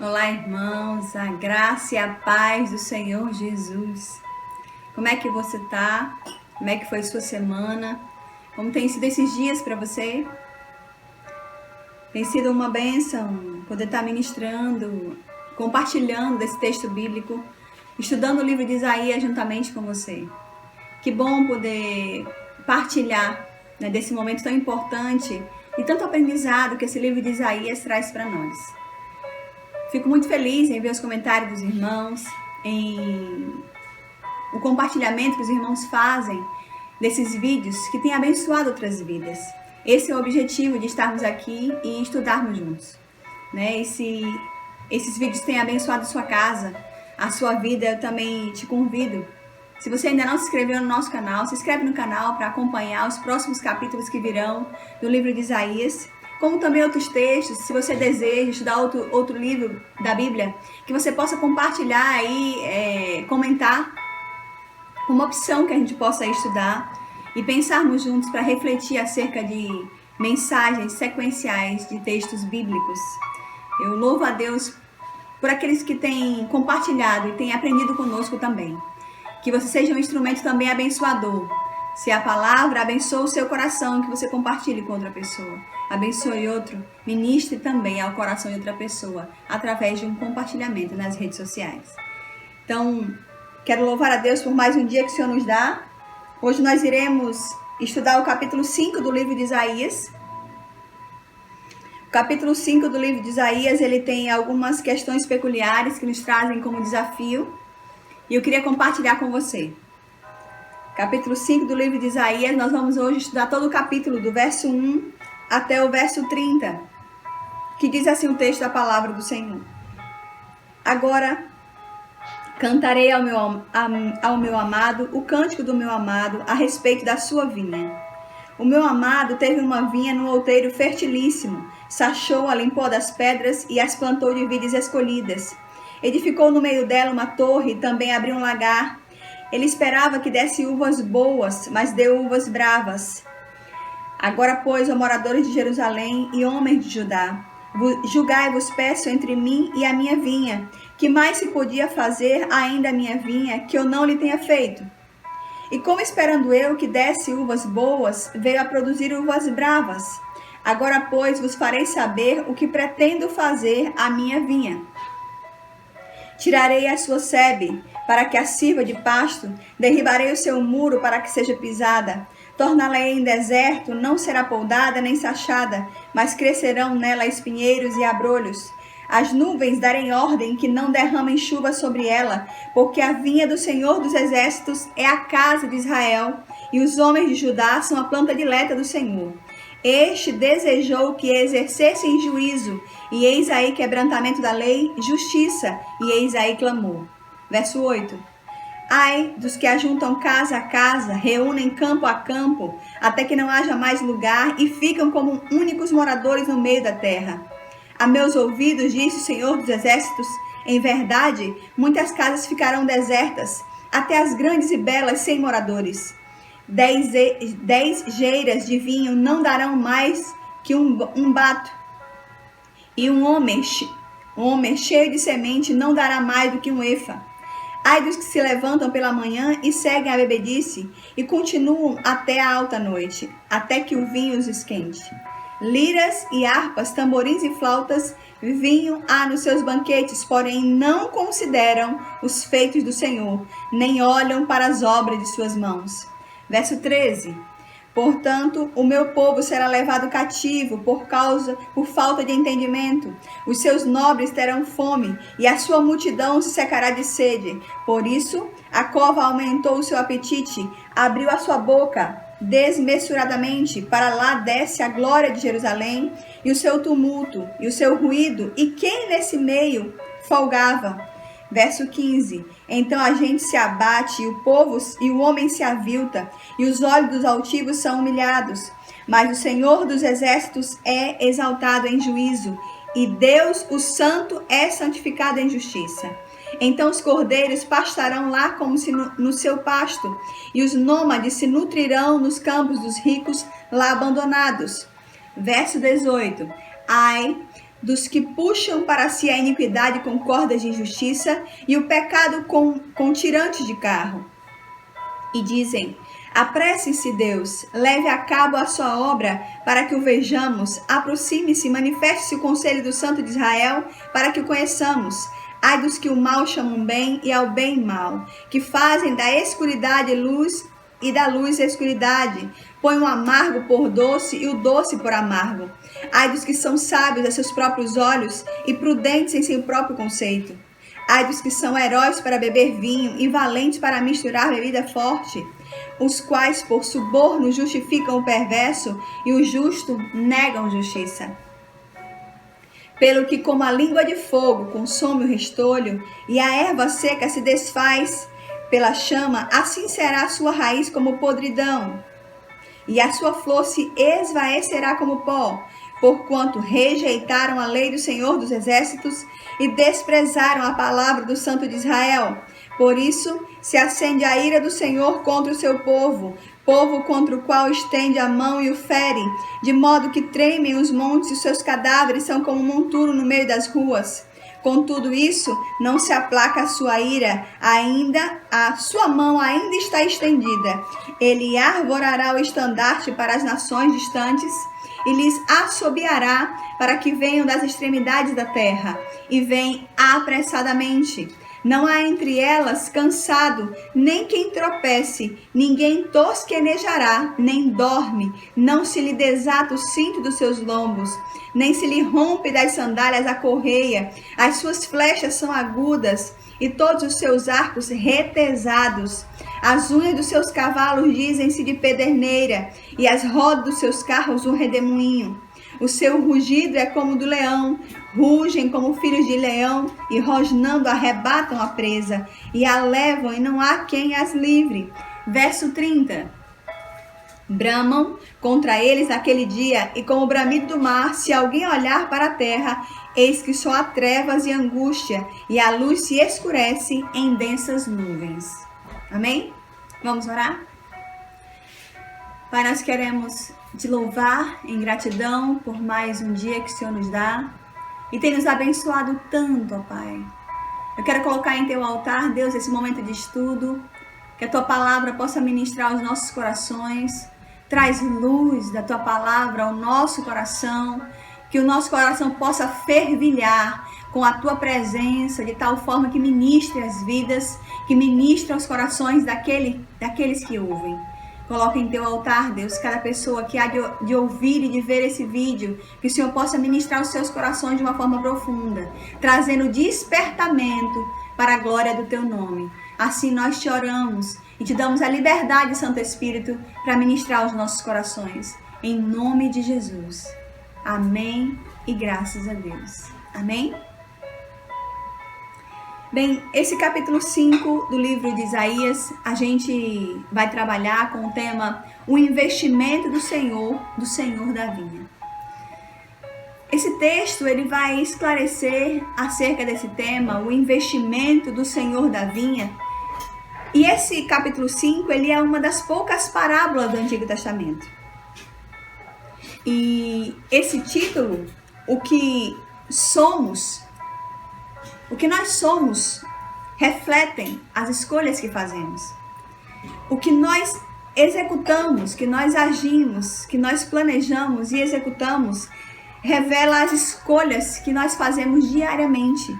Olá, irmãos, a graça e a paz do Senhor Jesus. Como é que você tá? Como é que foi sua semana? Como tem sido esses dias para você? Tem sido uma bênção poder estar ministrando, compartilhando desse texto bíblico, estudando o livro de Isaías juntamente com você. Que bom poder partilhar, né, desse momento tão importante e tanto aprendizado que esse livro de Isaías traz para nós. Fico muito feliz em ver os comentários dos irmãos, em o compartilhamento que os irmãos fazem desses vídeos que têm abençoado outras vidas. Esse é o objetivo de estarmos aqui e estudarmos juntos, né? Esses vídeos têm abençoado a sua casa, a sua vida. Eu também te convido, se você ainda não se inscreveu no nosso canal, se inscreve no canal para acompanhar os próximos capítulos que virão do livro de Isaías, como também outros textos. Se você deseja estudar outro livro da Bíblia, que você possa compartilhar aí, comentar, uma opção que a gente possa estudar e pensarmos juntos para refletir acerca de mensagens sequenciais de textos bíblicos. Eu louvo a Deus por aqueles que têm compartilhado e têm aprendido conosco também. Que você seja um instrumento também abençoador. Se a palavra abençoa o seu coração, que você compartilhe com outra pessoa. Abençoe outro, ministre também ao coração de outra pessoa, através de um compartilhamento nas redes sociais. Então, quero louvar a Deus por mais um dia que o Senhor nos dá. Hoje nós iremos estudar o capítulo 5 do livro de Isaías. O capítulo 5 do livro de Isaías, ele tem algumas questões peculiares que nos trazem como desafio. E eu queria compartilhar com você. Capítulo 5 do livro de Isaías, nós vamos hoje estudar todo o capítulo, do verso 1 até o verso 30, que diz assim o texto da palavra do Senhor. Agora cantarei ao meu amado o cântico do meu amado a respeito da sua vinha. O meu amado teve uma vinha no outeiro fertilíssimo, sachou-a, limpou das pedras e as plantou de vides escolhidas. Edificou no meio dela uma torre e também abriu um lagar. Ele esperava que desse uvas boas, mas deu uvas bravas. Agora, pois, ó moradores de Jerusalém e homens de Judá, julgai-vos, peço, entre mim e a minha vinha. Que mais se podia fazer ainda a minha vinha, que eu não lhe tenha feito? E como esperando eu que desse uvas boas, veio a produzir uvas bravas. Agora, pois, vos farei saber o que pretendo fazer à minha vinha. Tirarei a sua sebe, para que a sirva de pasto, derribarei o seu muro para que seja pisada. Torná-la-ei em deserto, não será poldada nem sachada, mas crescerão nela espinheiros e abrolhos. As nuvens darem ordem que não derramem chuva sobre ela, porque a vinha do Senhor dos Exércitos é a casa de Israel, e os homens de Judá são a planta dileta do Senhor. Este desejou que exercessem juízo, e eis aí quebrantamento da lei, justiça, e eis aí clamor. Verso 8. Ai dos que ajuntam casa a casa, reúnem campo a campo, até que não haja mais lugar, e ficam como únicos moradores no meio da terra. A meus ouvidos, disse o Senhor dos Exércitos, em verdade, muitas casas ficarão desertas, até as grandes e belas sem moradores. 10 geiras de vinho não darão mais que um bato, e um homem cheio de semente não dará mais do que um efa. Ai dos que se levantam pela manhã e seguem a bebedice, e continuam até a alta noite, até que o vinho os esquente. Liras e harpas, tamborins e flautas, vinho há nos seus banquetes, porém não consideram os feitos do Senhor, nem olham para as obras de suas mãos. Verso 13. Portanto, o meu povo será levado cativo por falta de entendimento. Os seus nobres terão fome, e a sua multidão se secará de sede. Por isso, a cova aumentou o seu apetite, abriu a sua boca desmesuradamente. Para lá desce a glória de Jerusalém, e o seu tumulto, e o seu ruído, e quem nesse meio folgava? Verso 15. Então a gente se abate, e o povo e o homem se avilta, e os olhos dos altivos são humilhados. Mas o Senhor dos Exércitos é exaltado em juízo, e Deus, o Santo, é santificado em justiça. Então os cordeiros pastarão lá como se no seu pasto, e os nômades se nutrirão nos campos dos ricos lá abandonados. Verso 18. Ai dos que puxam para si a iniquidade com cordas de injustiça e o pecado com tirantes de carro. E dizem: apresse-se Deus, leve a cabo a sua obra, para que o vejamos. Aproxime-se, manifeste-se o conselho do Santo de Israel, para que o conheçamos. Ai dos que o mal chamam bem e ao bem mal, que fazem da escuridade luz e da luz escuridade, põe o amargo por doce e o doce por amargo. Ai dos que são sábios a seus próprios olhos e prudentes em seu próprio conceito. Ai dos que são heróis para beber vinho e valentes para misturar bebida forte, os quais por suborno justificam o perverso e o justo negam justiça. Pelo que como a língua de fogo consome o restolho e a erva seca se desfaz pela chama, assim será a sua raiz como podridão, e a sua flor se esvaecerá como pó, porquanto rejeitaram a lei do Senhor dos Exércitos e desprezaram a palavra do Santo de Israel. Por isso se acende a ira do Senhor contra o seu povo, povo contra o qual estende a mão e o fere, de modo que tremem os montes e seus cadáveres são como monturo no meio das ruas. Com tudo isso, não se aplaca a sua ira, ainda a sua mão ainda está estendida. Ele arvorará o estandarte para as nações distantes e lhes assobiará para que venham das extremidades da terra, e vêm apressadamente. Não há entre elas cansado, nem quem tropece, ninguém tosquenejará, nem dorme, não se lhe desata o cinto dos seus lombos, nem se lhe rompe das sandálias a correia. As suas flechas são agudas e todos os seus arcos retesados. As unhas dos seus cavalos dizem-se de pederneira, e as rodas dos seus carros um redemoinho. O seu rugido é como do leão, rugem como filhos de leão, e rosnando arrebatam a presa, e a levam, e não há quem as livre. Verso 30. Bramam contra eles naquele dia, e como o bramido do mar, se alguém olhar para a terra, eis que só há trevas e angústia, e a luz se escurece em densas nuvens. Amém? Vamos orar? Pai, nós queremos te louvar em gratidão por mais um dia que o Senhor nos dá e tem nos abençoado tanto, ó Pai. Eu quero colocar em teu altar, Deus, esse momento de estudo, que a tua palavra possa ministrar aos nossos corações. Traz luz da tua palavra ao nosso coração, que o nosso coração possa fervilhar com a tua presença, de tal forma que ministre as vidas, que ministre aos corações daqueles que ouvem. Coloca em teu altar, Deus, cada pessoa que há de ouvir e de ver esse vídeo, que o Senhor possa ministrar os seus corações de uma forma profunda, trazendo despertamento para a glória do teu nome. Assim nós te oramos e te damos a liberdade, Santo Espírito, para ministrar os nossos corações. Em nome de Jesus. Amém e graças a Deus. Amém? Bem, esse capítulo 5 do livro de Isaías, a gente vai trabalhar com o tema o investimento do Senhor da vinha. Esse texto ele vai esclarecer acerca desse tema, o investimento do Senhor da vinha. E esse capítulo 5, ele é uma das poucas parábolas do Antigo Testamento. E esse título, o que nós somos, refletem as escolhas que fazemos. O que nós executamos, que nós agimos, que nós planejamos e executamos, revela as escolhas que nós fazemos diariamente.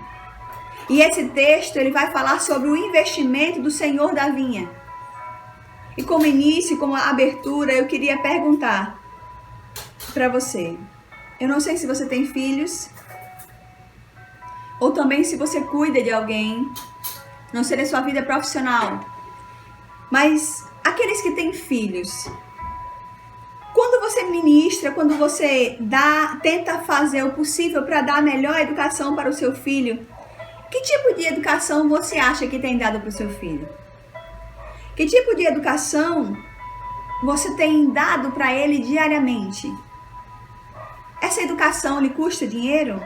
E esse texto ele vai falar sobre o investimento do Senhor da vinha. E como início, como abertura, eu queria perguntar para você. Eu não sei se você tem filhos, ou também se você cuida de alguém, não sei da sua vida profissional, mas aqueles que têm filhos, quando você ministra, quando você tenta fazer o possível para dar a melhor educação para o seu filho, que tipo de educação você acha que tem dado para o seu filho? Que tipo de educação você tem dado para ele diariamente? Essa educação lhe custa dinheiro?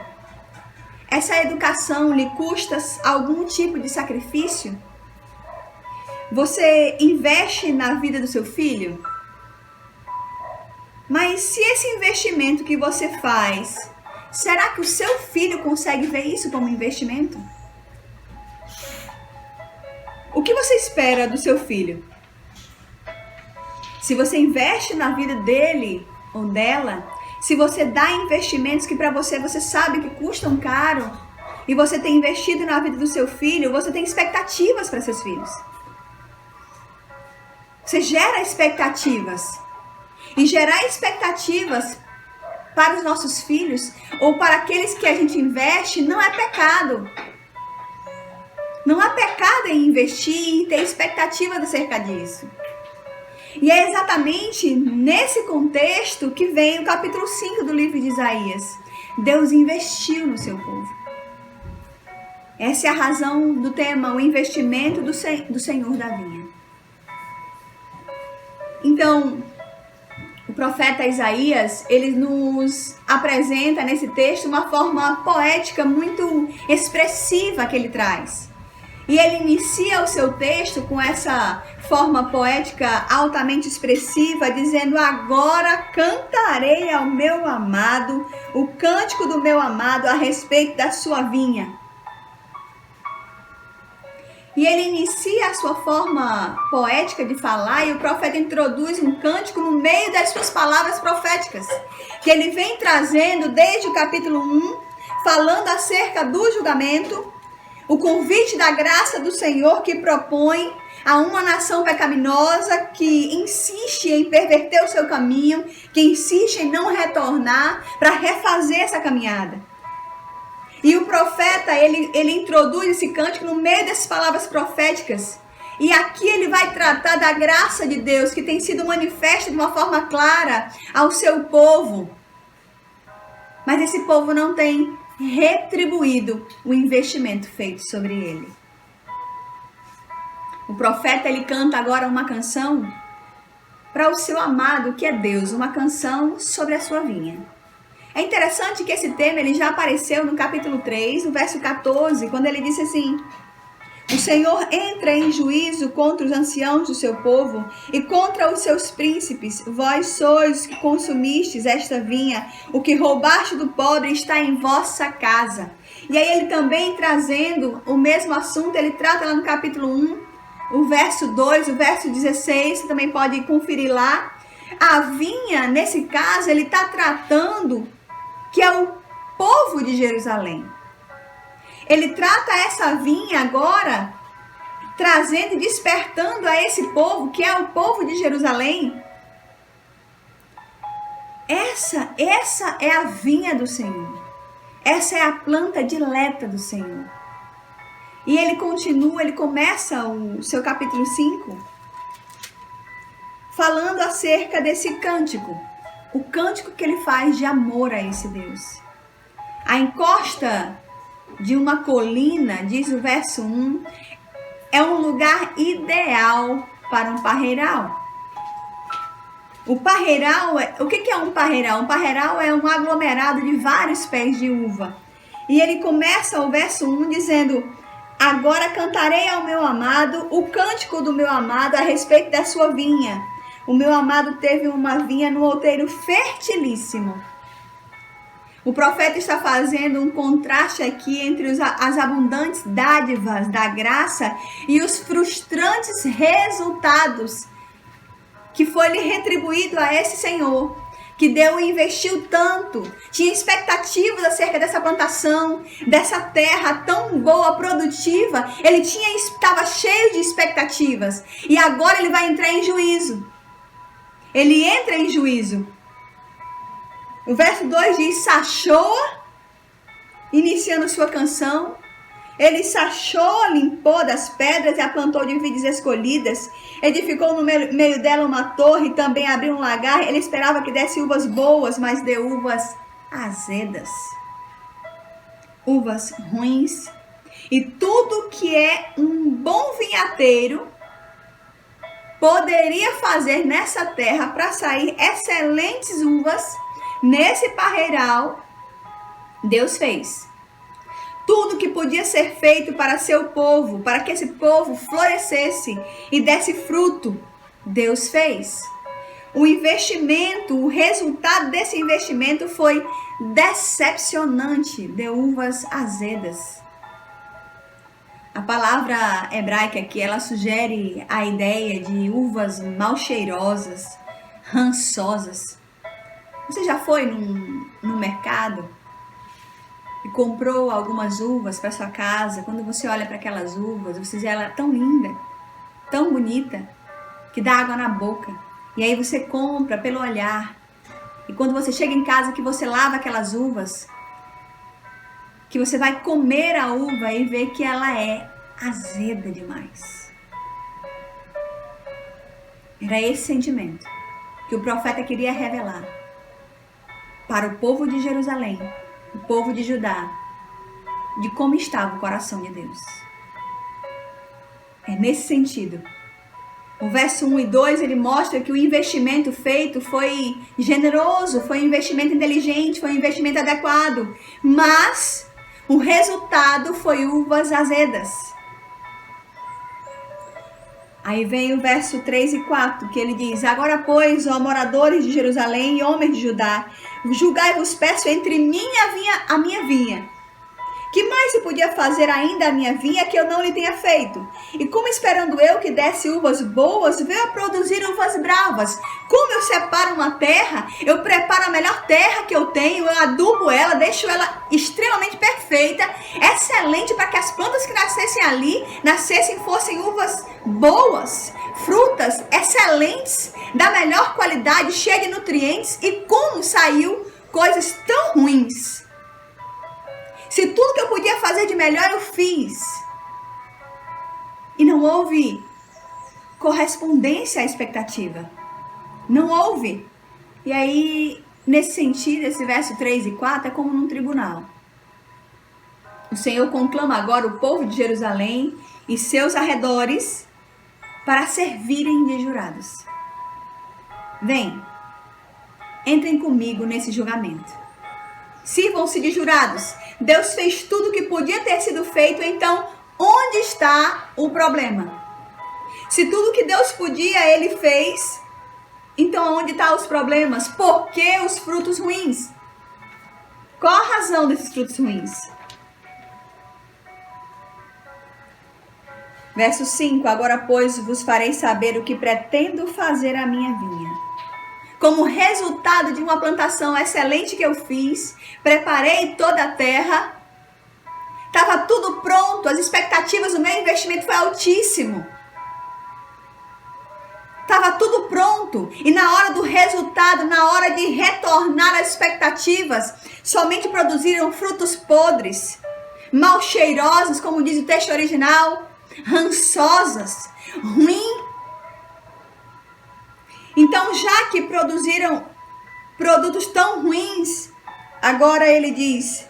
essa educação lhe custa algum tipo de sacrifício? Você investe na vida do seu filho? Mas se esse investimento que você faz, será que o seu filho consegue ver isso como investimento? O que você espera do seu filho? Se você investe na vida dele ou dela, se você dá investimentos que para você sabe que custam caro, e você tem investido na vida do seu filho, você tem expectativas para seus filhos. Você gera expectativas. E gerar expectativas para os nossos filhos ou para aqueles que a gente investe não é pecado. Não há pecado em investir e ter expectativas acerca disso. E é exatamente nesse contexto que vem o capítulo 5 do livro de Isaías. Deus investiu no seu povo. Essa é a razão do tema, o investimento do Senhor da vinha. Então, o profeta Isaías, ele nos apresenta nesse texto uma forma poética muito expressiva que ele traz. E ele inicia o seu texto com essa forma poética altamente expressiva, dizendo: agora cantarei ao meu amado o cântico do meu amado a respeito da sua vinha. E ele inicia a sua forma poética de falar e o profeta introduz um cântico no meio das suas palavras proféticas, que ele vem trazendo desde o capítulo 1, falando acerca do julgamento, o convite da graça do Senhor que propõe a uma nação pecaminosa que insiste em perverter o seu caminho, que insiste em não retornar para refazer essa caminhada. E o profeta, ele introduz esse cântico no meio dessas palavras proféticas. E aqui ele vai tratar da graça de Deus que tem sido manifesta de uma forma clara ao seu povo. Mas esse povo não tem retribuído o investimento feito sobre ele. O profeta, ele canta agora uma canção para o seu amado, que é Deus, uma canção sobre a sua vinha. É interessante que esse tema ele já apareceu no capítulo 3, no verso 14, quando ele disse assim: o Senhor entra em juízo contra os anciãos do seu povo e contra os seus príncipes. Vós sois que consumistes esta vinha, o que roubaste do pobre está em vossa casa. E aí ele também trazendo o mesmo assunto, ele trata lá no capítulo 1, o verso 2, o verso 16, você também pode conferir lá. A vinha, nesse caso, ele está tratando que é o povo de Jerusalém. Ele trata essa vinha agora, trazendo e despertando a esse povo, que é o povo de Jerusalém. Essa é a vinha do Senhor. Essa é a planta dileta do Senhor. E ele continua, ele começa o seu capítulo 5, falando acerca desse cântico. O cântico que ele faz de amor a esse Deus. A encosta de uma colina, diz o verso 1, é um lugar ideal para um parreiral. O parreiral, o que é um parreiral? Um parreiral é um aglomerado de vários pés de uva. E ele começa o verso 1 dizendo: agora cantarei ao meu amado o cântico do meu amado a respeito da sua vinha. O meu amado teve uma vinha no outeiro fertilíssimo. O profeta está fazendo um contraste aqui entre as abundantes dádivas da graça e os frustrantes resultados que foi lhe retribuído a esse Senhor, que deu e investiu tanto, tinha expectativas acerca dessa plantação, dessa terra tão boa, produtiva. Ele estava cheio de expectativas e agora ele vai entrar em juízo. Ele entra em juízo. O verso 2 diz: Sachoa, iniciando sua canção. Ele sachou, limpou das pedras e a plantou de vides escolhidas. Edificou no meio dela uma torre, também abriu um lagar. Ele esperava que desse uvas boas, mas deu uvas azedas. Uvas ruins. E tudo que é um bom vinhateiro poderia fazer nessa terra para sair excelentes uvas, nesse parreiral, Deus fez. Tudo que podia ser feito para seu povo, para que esse povo florescesse e desse fruto, Deus fez. O investimento, o resultado desse investimento foi decepcionante, deu uvas azedas. A palavra hebraica aqui, ela sugere a ideia de uvas mal cheirosas, rançosas. Você já foi no mercado e comprou algumas uvas para sua casa? Quando você olha para aquelas uvas, você vê ela tão linda, tão bonita, que dá água na boca. E aí você compra pelo olhar. E quando você chega em casa, que você lava aquelas uvas, que você vai comer a uva e ver que ela é azeda demais. Era esse sentimento que o profeta queria revelar para o povo de Jerusalém, o povo de Judá, de como estava o coração de Deus. É nesse sentido. O verso 1 e 2, ele mostra que o investimento feito foi generoso, foi um investimento inteligente, foi um investimento adequado, mas o resultado foi uvas azedas. Aí vem o verso 3 e 4, que ele diz: agora, pois, ó moradores de Jerusalém e homens de Judá, julgai-vos, peço, entre mim e a minha vinha. Que mais se podia fazer ainda a minha vinha que eu não lhe tenha feito? E como esperando eu que desse uvas boas, veio a produzir uvas bravas. Como eu separo uma terra, eu preparo a melhor terra que eu tenho, eu adubo ela, deixo ela extremamente perfeita, excelente, para que as plantas que nascessem ali, fossem uvas boas, frutas excelentes, da melhor qualidade, cheias de nutrientes. E como saiu coisas tão ruins? Se tudo que eu podia fazer de melhor eu fiz, e não houve correspondência à expectativa, não houve. E aí, nesse sentido, esse verso 3 e 4 é como num tribunal. O Senhor conclama agora o povo de Jerusalém e seus arredores para servirem de jurados. Vem, entrem comigo nesse julgamento. Sirvam-se de jurados. Deus fez tudo o que podia ter sido feito, então onde está o problema? Se tudo que Deus podia, Ele fez, então onde estão os problemas? Por que os frutos ruins? Qual a razão desses frutos ruins? Verso 5, agora, pois, vos farei saber o que pretendo fazer à minha vinha. Como resultado de uma plantação excelente que eu fiz, preparei toda a terra, estava tudo pronto, as expectativas do meu investimento foi altíssimo. Estava tudo pronto, e na hora do resultado, na hora de retornar às expectativas, somente produziram frutos podres, mal cheirosos, como diz o texto original, rançosas, ruins. Então, já que produziram produtos tão ruins, agora ele diz: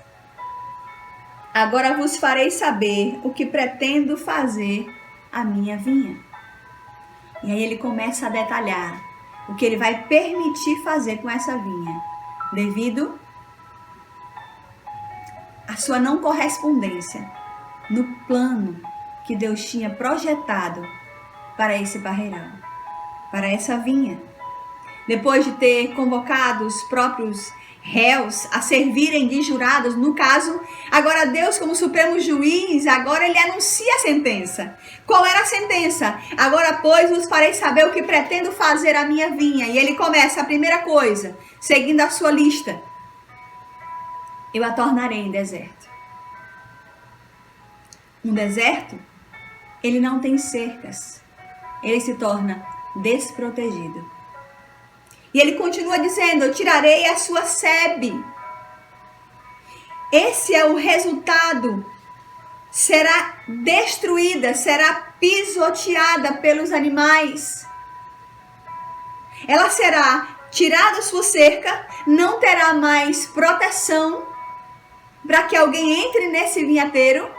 agora vos farei saber o que pretendo fazer à minha vinha. E aí ele começa a detalhar o que ele vai permitir fazer com essa vinha, devido à sua não correspondência no plano que Deus tinha projetado para esse barreirão, para essa vinha. Depois de ter convocado os próprios réus a servirem de jurados, no caso, agora Deus, como supremo juiz, agora ele anuncia a sentença. Qual era a sentença? Agora, pois, vos farei saber o que pretendo fazer à minha vinha. E ele começa a primeira coisa, seguindo a sua lista: eu a tornarei em deserto. Um deserto, ele não tem cercas, ele se torna desprotegido. E ele continua dizendo: eu tirarei a sua sebe. Esse é o resultado. Será destruída, será pisoteada pelos animais. Ela será tirada a sua cerca, não terá mais proteção para que alguém entre nesse vinhateiro.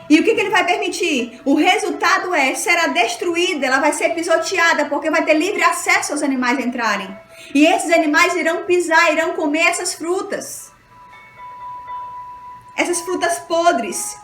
E o que ele vai permitir? O resultado será destruída, ela vai ser pisoteada, porque vai ter livre acesso aos animais entrarem. E esses animais irão pisar, irão comer essas frutas. essas frutas podres.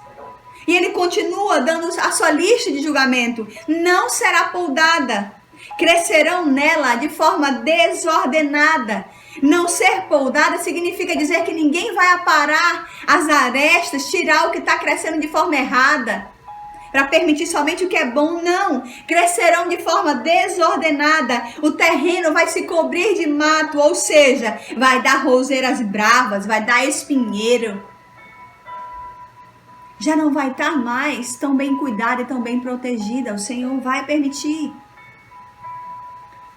E ele continua dando a sua lista de julgamento. Não será poldada. Crescerão nela de forma desordenada. Não ser poldada significa dizer que ninguém vai aparar as arestas, tirar o que está crescendo de forma errada, para permitir somente o que é bom. Não, crescerão de forma desordenada. O terreno vai se cobrir de mato, ou seja, vai dar roseiras bravas, vai dar espinheiro. Já não vai estar mais tão bem cuidada e tão bem protegida. O Senhor vai permitir.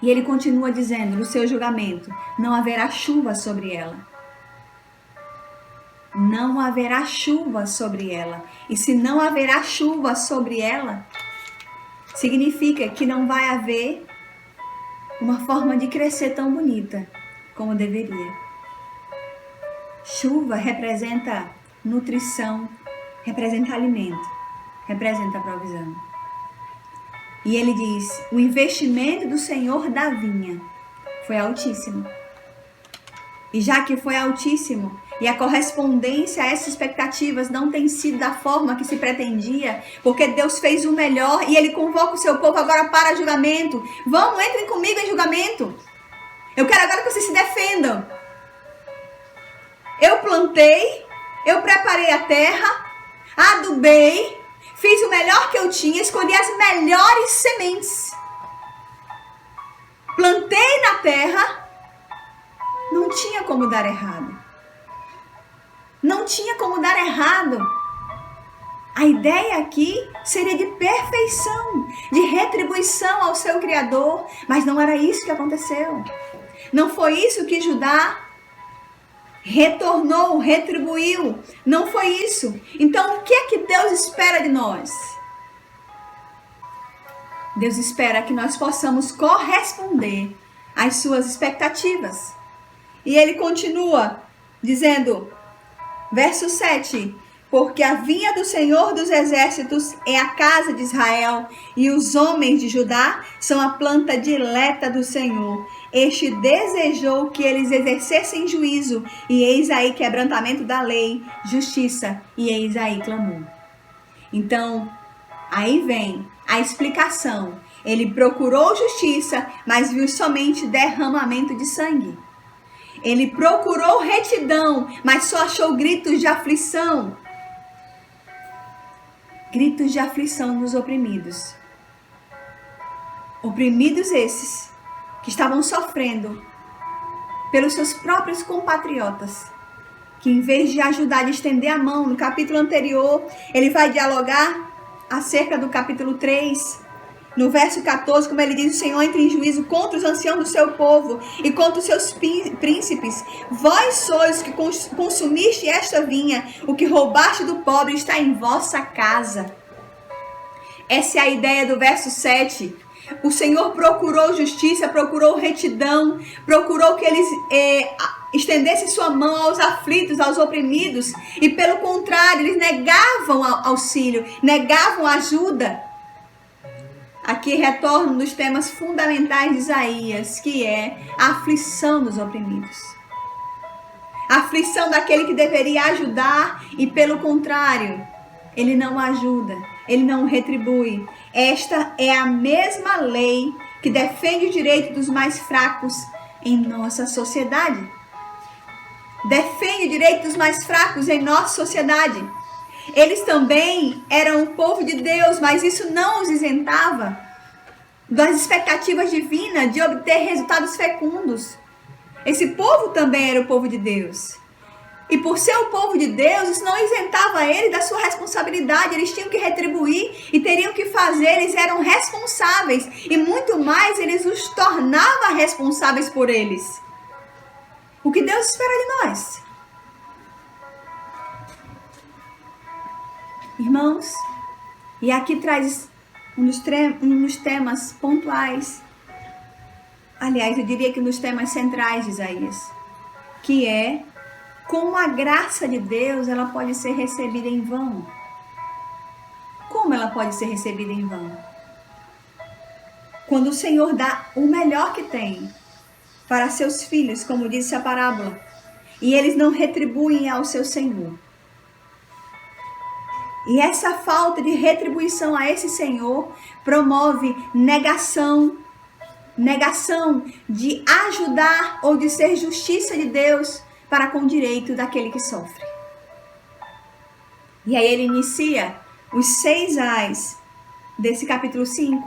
E ele continua dizendo no seu julgamento: não haverá chuva sobre ela. Não haverá chuva sobre ela. E se não haverá chuva sobre ela, significa que não vai haver uma forma de crescer tão bonita como deveria. Chuva representa nutrição, representa alimento, representa provisão. E ele diz: o investimento do Senhor da vinha foi altíssimo. E já que foi altíssimo, e a correspondência a essas expectativas não tem sido da forma que se pretendia, porque Deus fez o melhor e ele convoca o seu povo agora para julgamento. Vamos, entrem comigo em julgamento. Eu quero agora que vocês se defendam. Eu plantei, eu preparei a terra, adubei, fiz o melhor que eu tinha, escolhi as melhores sementes. Plantei na terra, não tinha como dar errado. Não tinha como dar errado. A ideia aqui seria de perfeição, de retribuição ao seu Criador, mas não era isso que aconteceu. Não foi isso que Judá retornou, retribuiu. Não foi isso. Então, o que é que Deus espera de nós? Deus espera que nós possamos corresponder às suas expectativas. E ele continua dizendo, verso 7, porque a vinha do Senhor dos Exércitos é a casa de Israel, e os homens de Judá são a planta dileta do Senhor. Este desejou que eles exercessem juízo, e eis aí quebrantamento da lei, justiça, e eis aí clamor. Então, aí vem a explicação. Ele procurou justiça, mas viu somente derramamento de sangue. Ele procurou retidão, mas só achou gritos de aflição. Gritos de aflição dos oprimidos. Oprimidos esses que estavam sofrendo pelos seus próprios compatriotas, que em vez de ajudar, de estender a mão, no capítulo anterior, ele vai dialogar acerca do capítulo 3, no verso 14, como ele diz, o Senhor entra em juízo contra os anciãos do seu povo e contra os seus príncipes. Vós sois que consumiste esta vinha, o que roubaste do pobre está em vossa casa. Essa é a ideia do verso 7. O Senhor procurou justiça, procurou retidão, procurou que eles estendessem sua mão aos aflitos, aos oprimidos, e pelo contrário, eles negavam auxílio, negavam ajuda. Aqui retorno dos temas fundamentais de Isaías, que é a aflição dos oprimidos. A aflição daquele que deveria ajudar e, pelo contrário, ele não ajuda, ele não retribui. Esta é a mesma lei que defende o direito dos mais fracos em nossa sociedade. Defende o direito dos mais fracos em nossa sociedade. Eles também eram o povo de Deus, mas isso não os isentava das expectativas divinas de obter resultados fecundos. Esse povo também era o povo de Deus. E por ser o povo de Deus, isso não isentava ele da sua responsabilidade. Eles tinham que retribuir e teriam que fazer. Eles eram responsáveis. E muito mais, eles os tornavam responsáveis por eles. O que Deus espera de nós? Irmãos, e aqui traz um dos temas pontuais, aliás, eu diria que um dos temas centrais de Isaías, que é como a graça de Deus ela pode ser recebida em vão. Como ela pode ser recebida em vão? Quando o Senhor dá o melhor que tem para seus filhos, como disse a parábola, e eles não retribuem ao seu Senhor. E essa falta de retribuição a esse Senhor promove negação de ajudar ou de ser justiça de Deus para com o direito daquele que sofre. E aí ele inicia os 6 ais desse capítulo 5,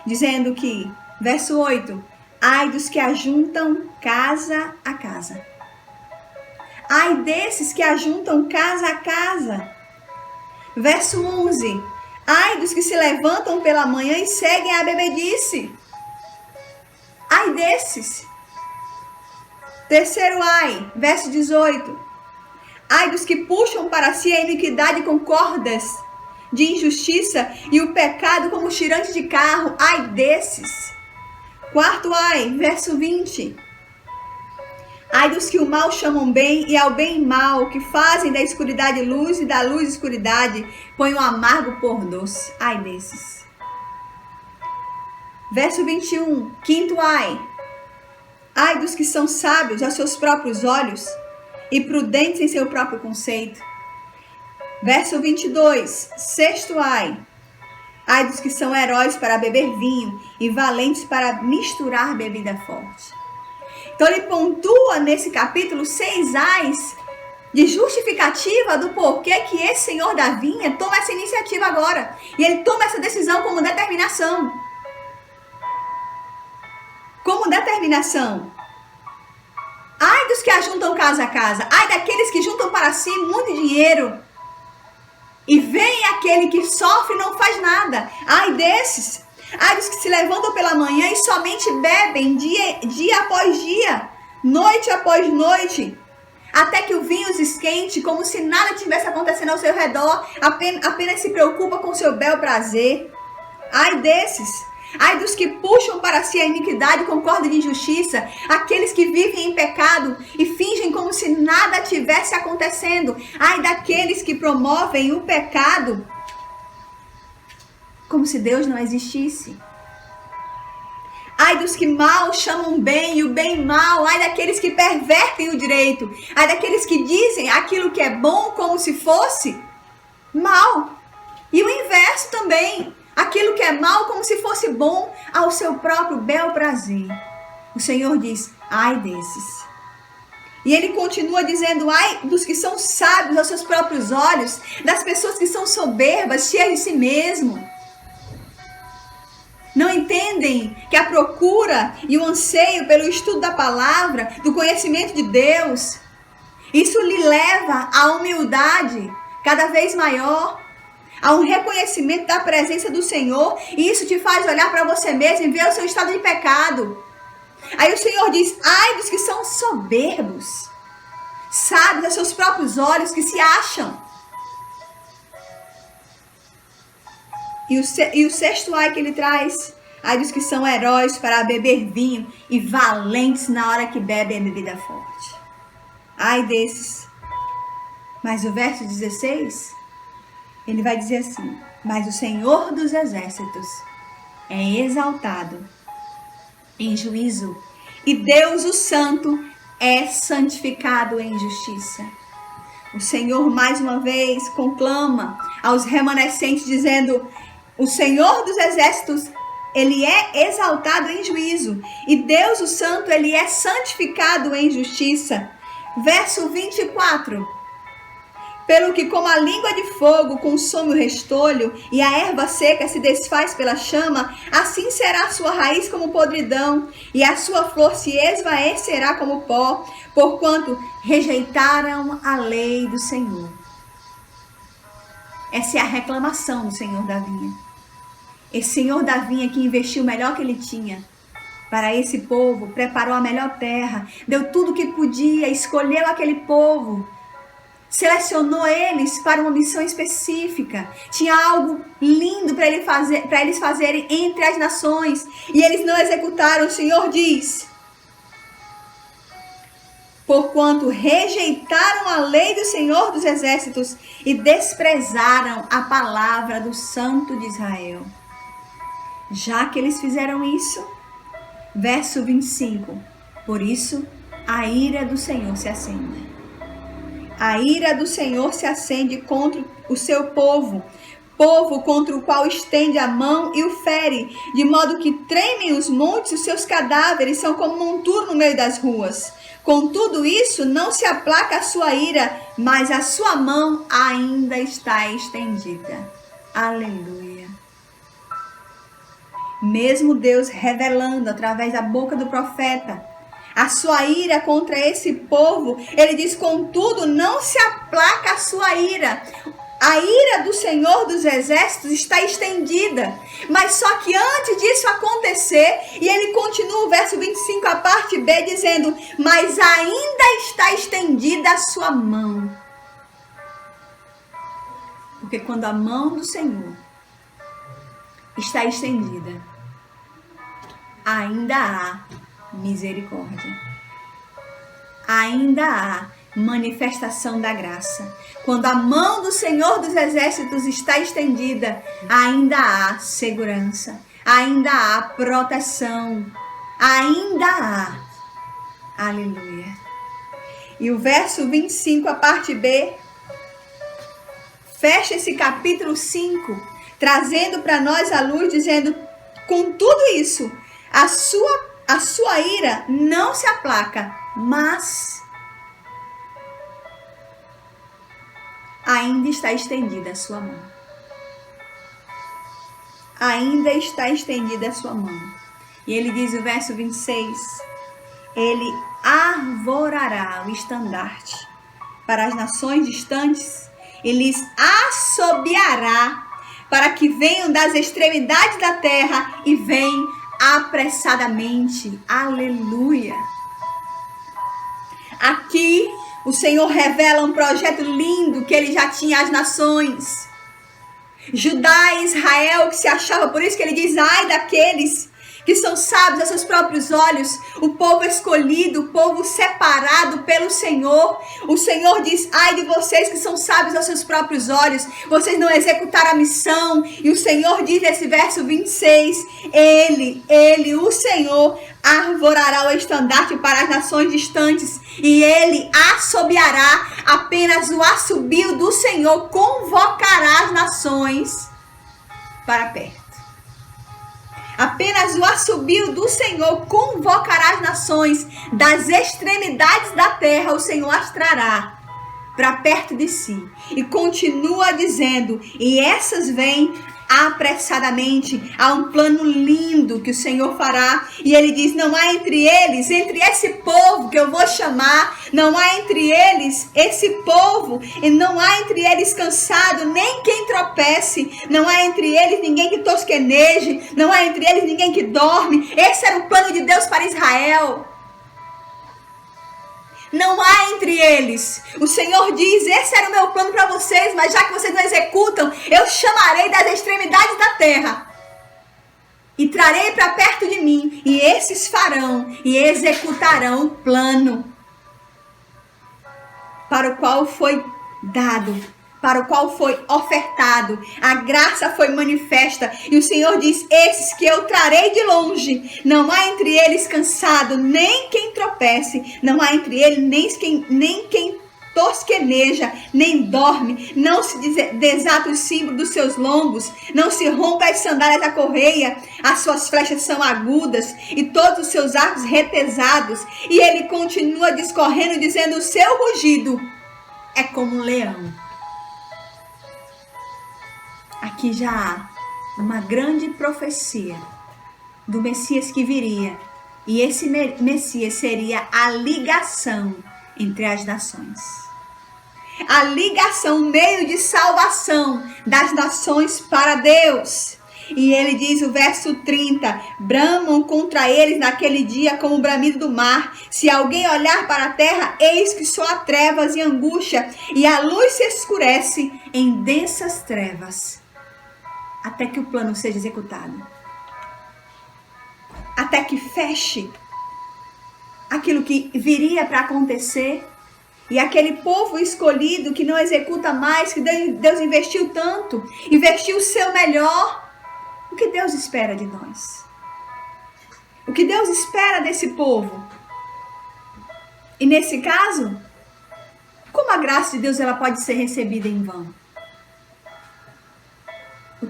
dizendo que, verso 8, ai dos que ajuntam casa a casa. Ai desses que ajuntam casa a casa. Verso 11, ai dos que se levantam pela manhã e seguem a bebedice. Ai desses. Terceiro ai, verso 18, ai dos que puxam para si a iniquidade com cordas de injustiça e o pecado como tirante de carro. Ai desses. Quarto ai, verso 20, ai dos que o mal chamam bem e ao bem mal, que fazem da escuridade luz e da luz escuridade, põem o amargo por doce. Ai desses. Verso 21, quinto ai, ai dos que são sábios aos seus próprios olhos e prudentes em seu próprio conceito. Verso 22, sexto ai, ai dos que são heróis para beber vinho e valentes para misturar bebida forte. Então ele pontua nesse capítulo 6 ais de justificativa do porquê que esse senhor da vinha toma essa iniciativa agora. E ele toma essa decisão como determinação. Como determinação. Ai dos que ajuntam casa a casa. Ai daqueles que juntam para si muito dinheiro. E vem aquele que sofre e não faz nada. Ai desses. Ai dos que se levantam pela manhã e somente bebem dia após dia, noite após noite, até que o vinho se esquente, como se nada tivesse acontecendo ao seu redor, apenas se preocupa com seu bel prazer. Ai desses. Ai dos que puxam para si a iniquidade com corda de injustiça, aqueles que vivem em pecado e fingem como se nada tivesse acontecendo. Ai daqueles que promovem o pecado como se Deus não existisse. Ai dos que mal chamam bem e o bem mal. Ai daqueles que pervertem o direito. Ai daqueles que dizem aquilo que é bom como se fosse mal. E o inverso também. Aquilo que é mal como se fosse bom ao seu próprio bel prazer. O Senhor diz, ai desses. E ele continua dizendo, ai dos que são sábios aos seus próprios olhos, das pessoas que são soberbas, cheias de si mesmo. Não entendem que a procura e o anseio pelo estudo da palavra, do conhecimento de Deus, isso lhe leva à humildade cada vez maior, a um reconhecimento da presença do Senhor, e isso te faz olhar para você mesmo e ver o seu estado de pecado. Aí o Senhor diz, ai dos que são soberbos, sábios aos seus próprios olhos, que se acham. E o sexto ai que ele traz, ai dos que são heróis para beber vinho e valentes na hora que bebem a bebida forte. Ai desses. Mas o verso 16, ele vai dizer assim, mas o Senhor dos exércitos é exaltado em juízo e Deus o Santo é santificado em justiça. O Senhor mais uma vez conclama aos remanescentes dizendo, o Senhor dos exércitos, ele é exaltado em juízo. E Deus o Santo, ele é santificado em justiça. Verso 24. Pelo que como a língua de fogo consome o restolho e a erva seca se desfaz pela chama, assim será a sua raiz como podridão e a sua flor se esvaecerá como pó, porquanto rejeitaram a lei do Senhor. Essa é a reclamação do Senhor da vinha. Esse Senhor da vinha que investiu o melhor que ele tinha para esse povo, preparou a melhor terra, deu tudo o que podia, escolheu aquele povo, selecionou eles para uma missão específica, tinha algo lindo para eles fazerem entre as nações, e eles não executaram. O Senhor diz, porquanto rejeitaram a lei do Senhor dos exércitos e desprezaram a palavra do Santo de Israel. Já que eles fizeram isso, verso 25, por isso a ira do Senhor se acende. A ira do Senhor se acende contra o seu povo contra o qual estende a mão e o fere, de modo que tremem os montes, os seus cadáveres são como monturo no meio das ruas. Com tudo isso, não se aplaca a sua ira, mas a sua mão ainda está estendida. Aleluia. Mesmo Deus revelando através da boca do profeta a sua ira contra esse povo, ele diz: contudo, não se aplaca a sua ira. A ira do Senhor dos Exércitos está estendida. Mas só que antes disso acontecer, e ele continua o verso 25, a parte B, dizendo: mas ainda está estendida a sua mão. Porque quando a mão do Senhor está estendida, ainda há misericórdia. Ainda há manifestação da graça. Quando a mão do Senhor dos Exércitos está estendida, ainda há segurança, ainda há proteção, ainda há. Aleluia. E o verso 25, a parte B, fecha esse capítulo 5, trazendo para nós a luz, dizendo: com tudo isso, a sua ira não se aplaca, mas ainda está estendida a sua mão. Ainda está estendida a sua mão. E ele diz o verso 26, ele arvorará o estandarte para as nações distantes e lhes assobiará para que venham das extremidades da terra e venham apressadamente. Aleluia. Aqui o Senhor revela um projeto lindo que ele já tinha às nações. Judá e Israel que se achava, por isso que ele diz: ai daqueles que são sábios aos seus próprios olhos, o povo escolhido, o povo separado pelo Senhor. O Senhor diz: ai de vocês que são sábios aos seus próprios olhos, vocês não executaram a missão. E o Senhor diz nesse verso 26, ele, o Senhor, arvorará o estandarte para as nações distantes, e ele assobiará. Apenas o assobio do Senhor convocará as nações para perto. Apenas o assobio do Senhor convocará as nações das extremidades da terra. O Senhor as trará para perto de si. E continua dizendo: e essas vêm apressadamente. Há um plano lindo que o Senhor fará. E ele diz: não há entre eles, entre esse povo que eu vou chamar, não há entre eles, esse povo, e não há entre eles cansado, nem quem tropece, não há entre eles ninguém que tosqueneje, não há entre eles ninguém que dorme. Esse era o plano de Deus para Israel. Não há entre eles. O Senhor diz: esse era o meu plano para vocês, mas já que vocês não executam, eu chamarei das extremidades da terra e trarei para perto de mim, e esses farão e executarão o plano para o qual foi dado, para o qual foi ofertado. A graça foi manifesta. E o Senhor diz: esses que eu trarei de longe, não há entre eles cansado, nem quem tropece, não há entre eles nem quem tosqueneja, nem dorme, não se desata o símbolo dos seus lombos, não se rompe as sandálias da correia, as suas flechas são agudas e todos os seus arcos retesados. E ele continua discorrendo, dizendo: o seu rugido é como um leão. Aqui já há uma grande profecia do Messias que viria. E esse Messias seria a ligação entre as nações. A ligação, o meio de salvação das nações para Deus. E ele diz o verso 30, bramam contra eles naquele dia como o bramido do mar. Se alguém olhar para a terra, eis que só há trevas e angústia, e a luz se escurece em densas trevas, até que o plano seja executado. Até que feche aquilo que viria para acontecer. E aquele povo escolhido que não executa mais, que Deus investiu tanto, investiu o seu melhor. O que Deus espera de nós? O que Deus espera desse povo? E nesse caso, como a graça de Deus ela pode ser recebida em vão?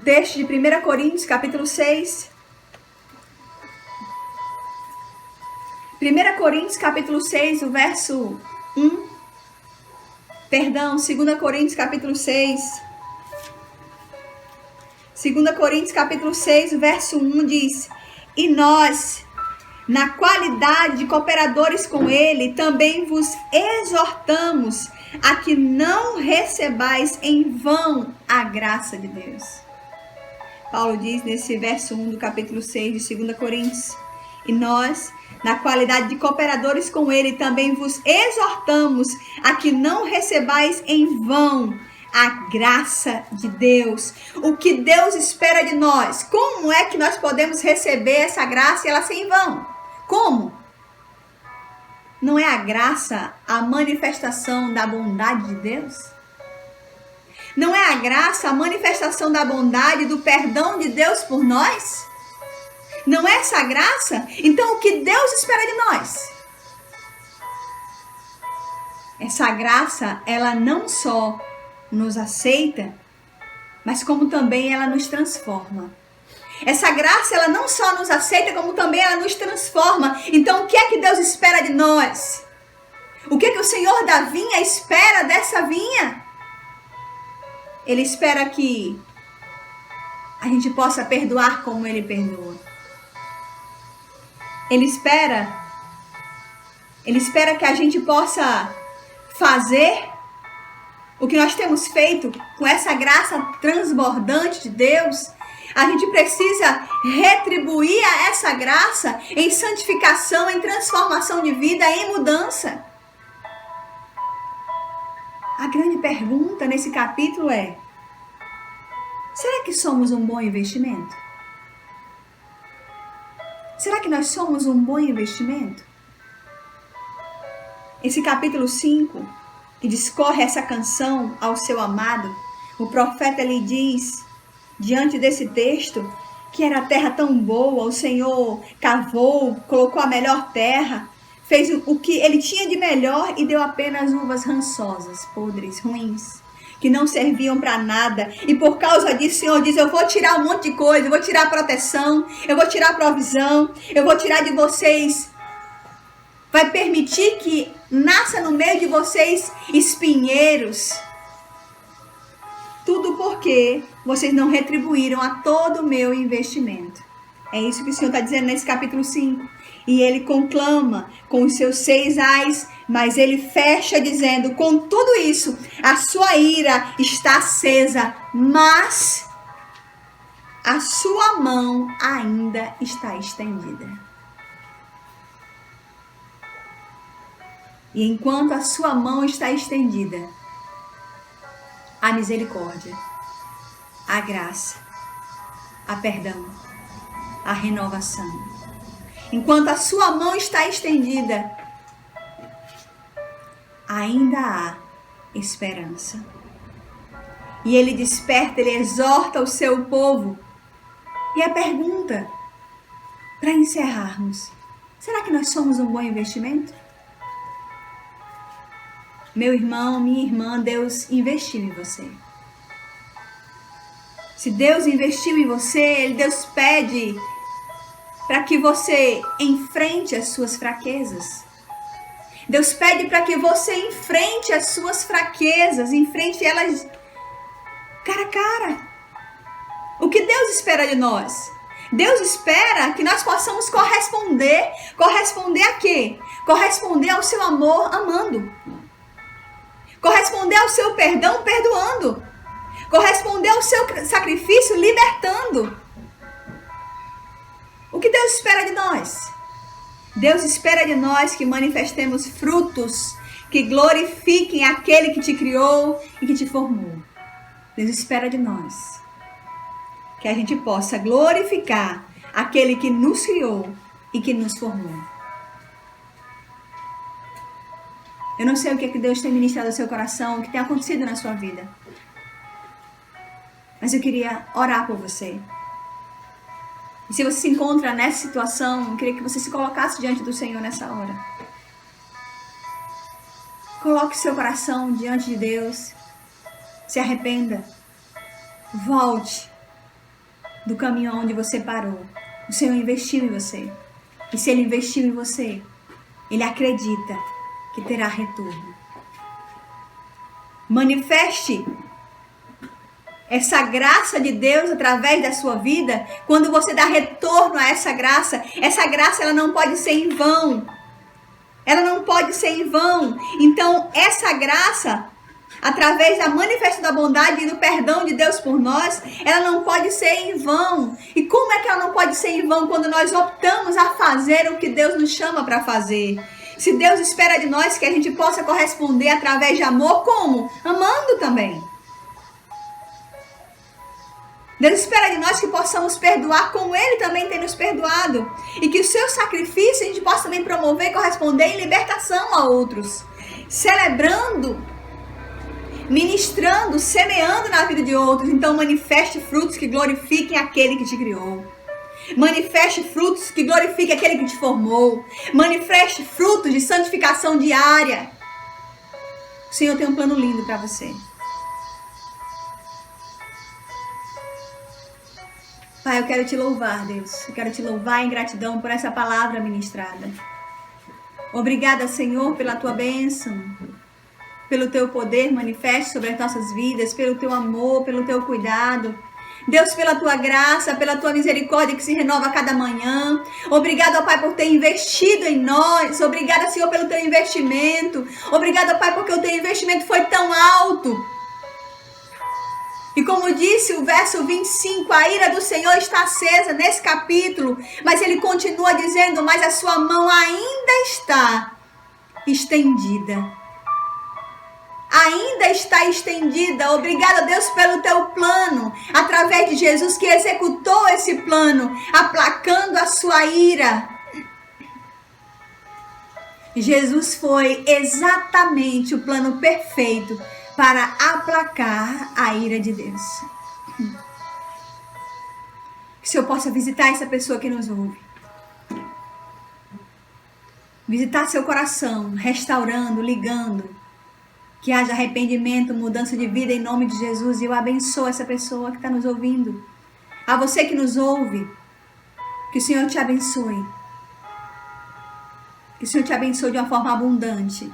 texto de 1 Coríntios, capítulo 6. 1 Coríntios, capítulo 6, o verso 1. Perdão, 2 Coríntios, capítulo 6. 2 Coríntios, capítulo 6, o verso 1 diz: E nós, na qualidade de cooperadores com ele, também vos exortamos a que não recebais em vão a graça de Deus. Paulo diz nesse verso 1 do capítulo 6 de 2 Coríntios: E nós, na qualidade de cooperadores com ele, também vos exortamos a que não recebais em vão a graça de Deus. O que Deus espera de nós. Como é que nós podemos receber essa graça e ela ser em vão? Como? Não é a graça a manifestação da bondade de Deus? Não é a graça a manifestação da bondade, do perdão de Deus por nós? Não é essa graça? Então o que Deus espera de nós? Essa graça, ela não só nos aceita, mas como também ela nos transforma. Essa graça, ela não só nos aceita, como também ela nos transforma. Então, o que é que Deus espera de nós? O que é que o Senhor da vinha espera dessa vinha? Ele espera que a gente possa perdoar como Ele perdoa. Ele espera que a gente possa fazer o que nós temos feito com essa graça transbordante de Deus. A gente precisa retribuir a essa graça em santificação, em transformação de vida, em mudança. A grande pergunta nesse capítulo é: será que somos um bom investimento? Será que nós somos um bom investimento? Esse capítulo 5, que discorre essa canção ao seu amado, o profeta lhe diz, diante desse texto, que era a terra tão boa, o Senhor cavou, colocou a melhor terra, fez o que ele tinha de melhor e deu apenas uvas rançosas, podres, ruins, que não serviam para nada. E por causa disso, o Senhor diz: eu vou tirar um monte de coisa, eu vou tirar a proteção, eu vou tirar a provisão, eu vou tirar de vocês. Vai permitir que nasça no meio de vocês espinheiros. Tudo porque vocês não retribuíram a todo o meu investimento. É isso que o Senhor está dizendo nesse capítulo 5. E ele conclama com os seus 6 ais, mas ele fecha dizendo: com tudo isso, a sua ira está acesa, mas a sua mão ainda está estendida. E enquanto a sua mão está estendida, a misericórdia, a graça, a perdão, a renovação. Enquanto a sua mão está estendida, ainda há esperança. E ele desperta, ele exorta o seu povo. E a pergunta, para encerrarmos: será que nós somos um bom investimento? Meu irmão, minha irmã, Deus investiu em você. Se Deus investiu em você, Deus pede para que você enfrente as suas fraquezas. Deus pede para que você enfrente as suas fraquezas, enfrente elas cara a cara. O que Deus espera de nós? Deus espera que nós possamos corresponder. Corresponder a quê? Corresponder ao seu amor amando. Corresponder ao seu perdão perdoando. Corresponder ao seu sacrifício libertando. O que Deus espera de nós? Deus espera de nós que manifestemos frutos que glorifiquem aquele que te criou e que te formou. Deus espera de nós que a gente possa glorificar aquele que nos criou e que nos formou. Eu não sei o que Deus tem ministrado ao seu coração, o que tem acontecido na sua vida. Mas eu queria orar por você. E se você se encontra nessa situação, eu queria que você se colocasse diante do Senhor nessa hora. Coloque seu coração diante de Deus. Se arrependa. Volte do caminho onde você parou. O Senhor investiu em você. E se Ele investiu em você, Ele acredita que terá retorno. Manifeste essa graça de Deus através da sua vida. Quando você dá retorno a essa graça ela não pode ser em vão. Ela não pode ser em vão. Então, essa graça, através da manifestação da bondade e do perdão de Deus por nós, ela não pode ser em vão. E como é que ela não pode ser em vão? Quando nós optamos a fazer o que Deus nos chama para fazer. Se Deus espera de nós que a gente possa corresponder através de amor, como? Amando também. Deus espera de nós que possamos perdoar como Ele também tem nos perdoado. E que o seu sacrifício a gente possa também promover e corresponder em libertação a outros. Celebrando, ministrando, semeando na vida de outros. Então manifeste frutos que glorifiquem aquele que te criou. Manifeste frutos que glorifiquem aquele que te formou. Manifeste frutos de santificação diária. O Senhor tem um plano lindo para você. Pai, eu quero te louvar, Deus. Eu quero te louvar em gratidão por essa palavra ministrada. Obrigada, Senhor, pela tua bênção, pelo teu poder manifesto sobre as nossas vidas, pelo teu amor, pelo teu cuidado. Deus, pela tua graça, pela tua misericórdia que se renova a cada manhã. Obrigada, Pai, por ter investido em nós. Obrigada, Senhor, pelo teu investimento. Obrigada, Pai, porque o teu investimento foi tão alto. E como disse o verso 25, a ira do Senhor está acesa nesse capítulo, mas ele continua dizendo, mas a sua mão ainda está estendida. Ainda está estendida. Obrigada, Deus, pelo teu plano, através de Jesus que executou esse plano, aplacando a sua ira. Jesus foi exatamente o plano perfeito para aplacar a ira de Deus. Que o Senhor possa visitar essa pessoa que nos ouve. Visitar seu coração, restaurando, ligando. Que haja arrependimento, mudança de vida em nome de Jesus. E eu abençoo essa pessoa que está nos ouvindo. A você que nos ouve, que o Senhor te abençoe. Que o Senhor te abençoe de uma forma abundante.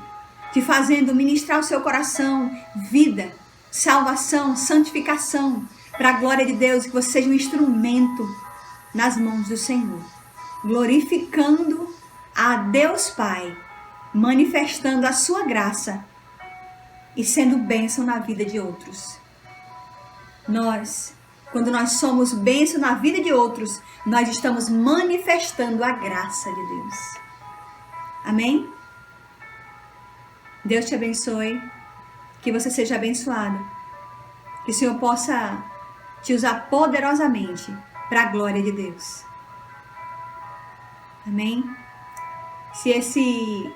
Te fazendo ministrar o seu coração, vida, salvação, santificação, para a glória de Deus, que você seja um instrumento nas mãos do Senhor, glorificando a Deus Pai, manifestando a sua graça e sendo bênção na vida de outros. Quando nós somos bênção na vida de outros, nós estamos manifestando a graça de Deus. Amém? Deus te abençoe, que você seja abençoado, que o Senhor possa te usar poderosamente para a glória de Deus. Amém? Se esse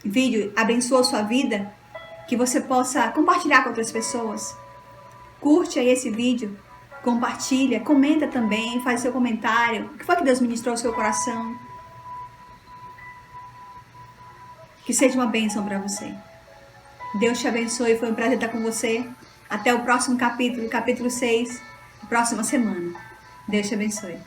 vídeo abençoou a sua vida, que você possa compartilhar com outras pessoas. Curte aí esse vídeo, compartilha, comenta também, faz seu comentário. O que foi que Deus ministrou ao seu coração? Que seja uma bênção para você. Deus te abençoe. Foi um prazer estar com você. Até o próximo capítulo, capítulo 6, próxima semana. Deus te abençoe.